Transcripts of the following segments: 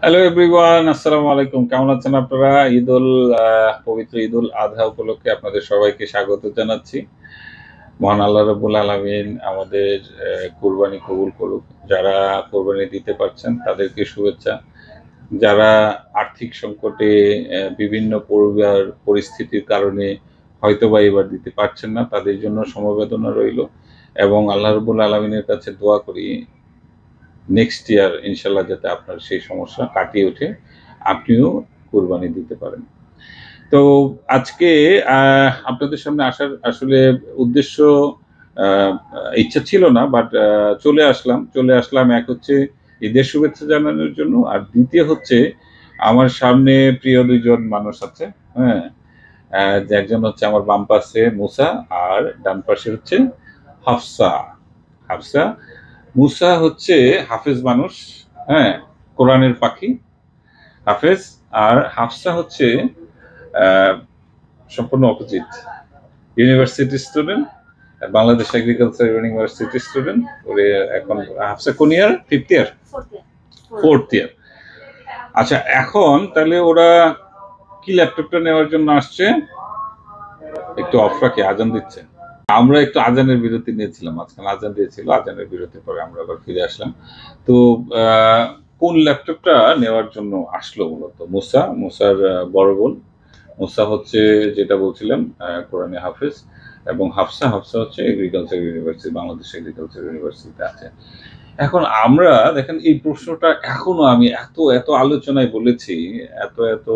Hello everyone, আসসালামু আলাইকুম। কেমন আছেন আপনারা? পবিত্র ঈদুল আজহা উপলক্ষে আপনাদের সবাইকে স্বাগত জানাচ্ছি। মহান আল্লাহ রাব্বুল আলামিন আমাদের কুরবানি কবুল করুক। যারা কোরবানি দিতে পারছেন তাদেরকে শুভেচ্ছা। যারা আর্থিক সংকটে বিভিন্ন পরিবার পরিস্থিতির কারণে হয়তোবা এবার দিতে পারছেন না, তাদের জন্য সমবেদনা রইলো এবং আল্লাহ রাব্বুল আলামিনের কাছে দোয়া করি নেক্সট ইয়ার ইনশাল্লাহ যাতে আপনার সেই সমস্যা কাটিয়ে উঠে আপনিও কোরবানি দিতে পারেন। তো আজকে আপনাদের সামনে আসার আসলে উদ্দেশ্য ইচ্ছা ছিল না, বাট চলে আসলাম। এক হচ্ছে ঈদের শুভেচ্ছা জানানোর জন্য, আর দ্বিতীয় হচ্ছে আমার সামনে প্রিয় দুইজন মানুষ আছে। হ্যাঁ, যে একজন হচ্ছে আমার বাম পাশে মুসা, আর ডান পাশে হচ্ছে হাফসা। হাফসা মুসা হচ্ছে হাফেজ মানুষ, হ্যাঁ, কোরআনের পাখি হাফেজ। আর হাফসা হচ্ছে আহ, সম্পূর্ণ opposite, university student, Bangladesh agriculture university student. ওরে এখন হাফসা কোন ইয়ার? Fifth year, fourth year. আচ্ছা, এখন তাহলে ওরা কি ল্যাপটপটা নেওয়ার জন্য আসছে? একটু অফ রাখি, আজান দিচ্ছে। আমরা একটু আজানের বিরতি নিয়েছিলাম, মাঝখানে আজান দিয়েছিল, আজানের বিরতির পরে আমরা আবার ফিরে আসলাম। তো কোন ল্যাপটপটা নেওয়ার জন্য আসলো মূলত মুসার বড় বোন। মুসা হচ্ছে যেটা বলছিলাম কোরআনে হাফেজ, এবং হাফসা হচ্ছে এগ্রিকালচার ইউনিভার্সিটি, বাংলাদেশ এগ্রিকালচার ইউনিভার্সিটিতে আছে। এখন আমরা দেখেন এই প্রশ্নটা এখনো আমি এত এত আলোচনায় বলেছি, এত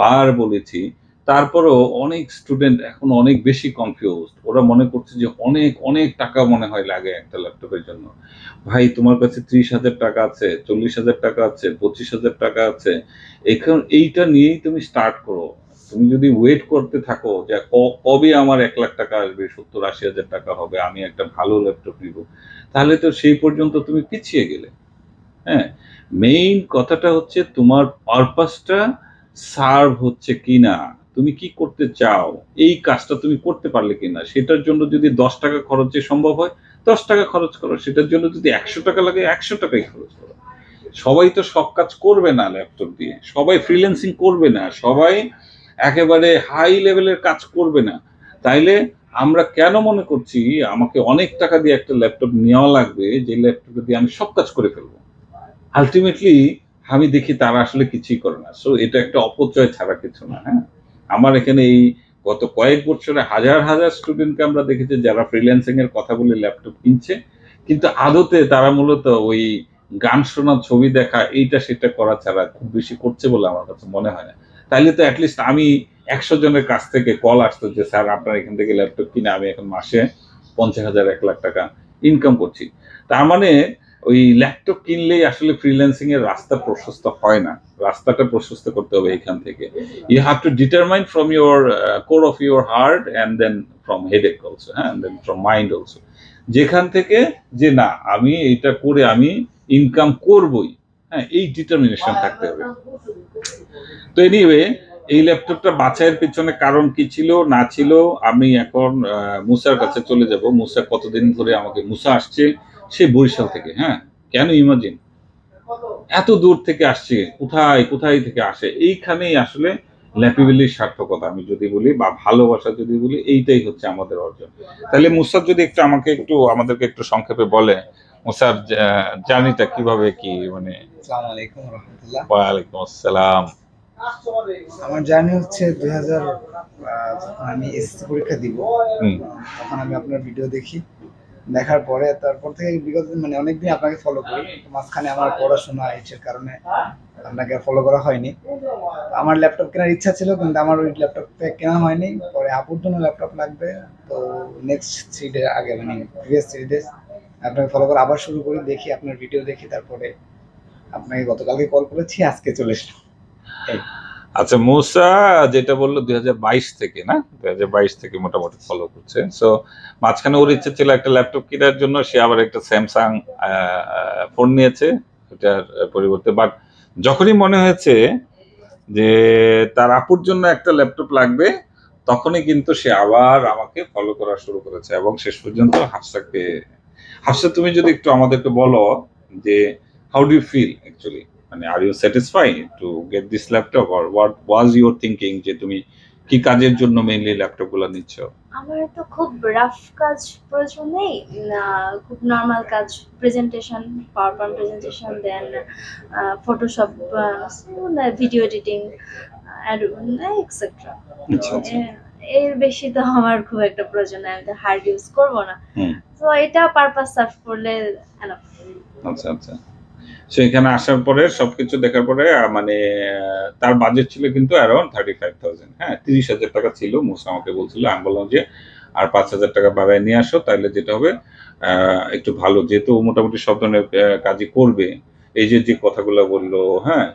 বার বলেছি, তারপরেও অনেক স্টুডেন্ট এখন অনেক বেশি কনফিউজড। ওরা মনে করছে যে অনেক অনেক টাকা মনে হয় লাগে একটা ল্যাপটপের জন্য। ভাই, তোমার কাছে 30,000 টাকা আছে, 40,000 টাকা আছে, 25,000 টাকা আছে, এখন এইটা নিয়েই তুমি স্টার্ট করো। তুমি যদি ওয়েট করতে থাকো যে কবে আমার 1,00,000 টাকা আসবে, 70-80,000 টাকা হবে, আমি একটা ভালো ল্যাপটপ নিব, তাহলে তো সেই পর্যন্ত তুমি পিছিয়ে গেলে। হ্যাঁ, মেইন কথাটা হচ্ছে তোমার পারপাসটা সার্ভ হচ্ছে কিনা, তুমি কি করতে চাও, এই কাজটা তুমি করতে পারলে কিনা। সেটার জন্য যদি 10 টাকা খরচে সম্ভব হয় 10 টাকা খরচ করো, সেটার জন্য যদি 100 টাকা লাগে 100 টাকাই খরচ করো। সবাই তো সব কাজ করবে না ল্যাপটপ দিয়ে, সবাই ফ্রিল্যান্সিং করবে না, সবাই একেবারে হাই লেভেলের কাজ করবে না। তাইলে আমরা কেন মনে করছি আমাকে অনেক টাকা দিয়ে একটা ল্যাপটপ নেওয়া লাগবে, যে ল্যাপটপ দিয়ে আমি সব কাজ করে ফেলবো? আলটিমেটলি আমি দেখি তারা আসলে কিছুই করে না। সো এটা একটা অপচয় ছাড়া কিছু না। হ্যাঁ, আমার এখানে এই গত কয়েক বছরে হাজার হাজার স্টুডেন্টকে আমরা দেখেছি যারা ফ্রিল্যান্সিং এর কথা বলে ল্যাপটপ কিনছে, কিন্তু আদতে তারা মূলত ওই গান শোনা, ছবি দেখা, এইটা সেটা করা ছাড়া খুব বেশি করছে বলে আমার কাছে মনে হয় না। তাইলে তো অ্যাটলিস্ট আমি 100 জনের কাছ থেকে কল আসতো যে স্যার আপনার এখান থেকে ল্যাপটপ কিনে আমি এখন মাসে 50,000 1,00,000 টাকা ইনকাম করছি। তার মানে ওই ল্যাপটপ কিনলেই আসলে ফ্রিল্যান্সিং এর রাস্তা প্রশস্ত হয় না। রাস্তাটা প্রশস্ত করতে হবে এখান থেকে। You have to determine from your core of your heart, and then from headache also, হ্যাঁ, and then from mind also. যেখান থেকে যে না, আমি এটা করে আমি ইনকাম করবই, হ্যাঁ, এই ডিটারমিনেশন থাকতে হবে। তো এনিওয়ে, এই ল্যাপটপটা বাছাইয়ের পিছনে কারণ কি ছিল না ছিল, আমি এখন মুসার কাছে চলে যাব। মুসা কতদিন ধরে আমাকে, মুসা আসছে সে বরিশাল থেকে। হ্যাঁ, কেন ইমাজিন, এত দূর থেকে আসছে, কোথায় কোথায় থেকে আসে। এইখানেই আসলে ল্যাপিবিলির সার্থকতা আমি যদি বলি, বা ভালোবাসা যদি বলি, এইটাই হচ্ছে আমাদের অর্জন। তাহলে মুসার যদি একটু আমাদেরকে একটু সংক্ষেপে বলে মুসার জার্নিটা কিভাবে কি মানে। আসসালামু আলাইকুম রহমতুল্লাহ। ওয়ালাইকুম আসসালাম। আমার জার্নি হচ্ছে 2000 যখন আমি এসএসসি পরীক্ষা দিব, তখন আমি আপনার ভিডিও দেখি। দেখার পরে তারপর থেকে বিগত মানে অনেকদিন আপনাকে ফলো করি। মাঝখানে আমার পড়াশোনা এর কারণে আপনাকে ফলো করা হয়নি। আমার ল্যাপটপ কেনার ইচ্ছা ছিল, কিন্তু আমার ওই ল্যাপটপটা কেনা হয়নি। পরে আপুর জন্য ল্যাপটপ লাগবে, তো নেক্সট 3 ডে আগে মানে প্রিভিয়াস 3 ডেজ আপনাকে ফলো করা আবার শুরু করি। দেখি আপনার ভিডিও দেখি, তারপরে আপনাকে গতকালকে কল করেছি, আজকে চলে এসলাম। আচ্ছা, মুসা যেটা বললো 2022 থেকে, না 2022 থেকে মোটামুটি ফলো করছে। সো মাঝখানে ওর ইচ্ছে ছিল একটা ল্যাপটপ কেনার জন্য, সে আবার একটা স্যামসাং ফোন নিয়েছে এটার পরিবর্তে। বাট যখনই মনে হয়েছে যে তার আপুর জন্য একটা ল্যাপটপ লাগবে, তখনই কিন্তু সে আবার আমাকে ফলো করা শুরু করেছে, এবং শেষ পর্যন্ত হাফসা, তুমি যদি একটু আমাদেরকে বলো যে how do you feel actually? মানে are you satisfied to get this laptop or what was your thinking যে তুমি কি কাজের জন্য মেইনলি ল্যাপটপ গুলো নিচ্ছ? আমার তো খুব রাফ কাজ প্রয়োজন নেই, খুব নর্মাল কাজ, প্রেজেন্টেশন, পাওয়ার পয়েন্ট প্রেজেন্টেশন, দেন ফটোশপ, ভিডিও এডিটিং এক্সেট্রা। আচ্ছা আচ্ছা এর বেশি তো আমার খুব একটা প্রয়োজন নেই, আমি তো হার্ড ইউজ করবো না, হুম তো এটা পারপাস সার্ভ করলে enough। আচ্ছা আচ্ছা সো এখানে আসার পরে সবকিছু দেখার পরে মানে তার বাজেট ছিল কিন্তু অ্যারাউন্ড 35,000, হ্যাঁ 30,000 টাকা ছিল। মুসা আমাকে বলছিল, আমি বললাম যে আর 5,000 টাকা বাড়ায় নিয়ে আসো, তাইলে যেটা হবে একটু ভালো, যেহেতু ও মোটামুটি সব ধরনের কাজই করবে। এই যে যে কথাগুলো বললো, হ্যাঁ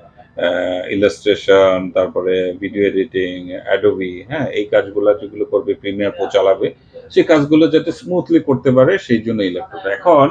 ইলাস্ট্রেশন, তারপরে ভিডিও এডিটিং, অ্যাডোবি, হ্যাঁ এই কাজগুলো যেগুলো করবে, প্রিমিয়ার প্রো চালাবে, সেই কাজগুলো যাতে স্মুথলি করতে পারে সেই জন্য এই ল্যাপটপটা। এখন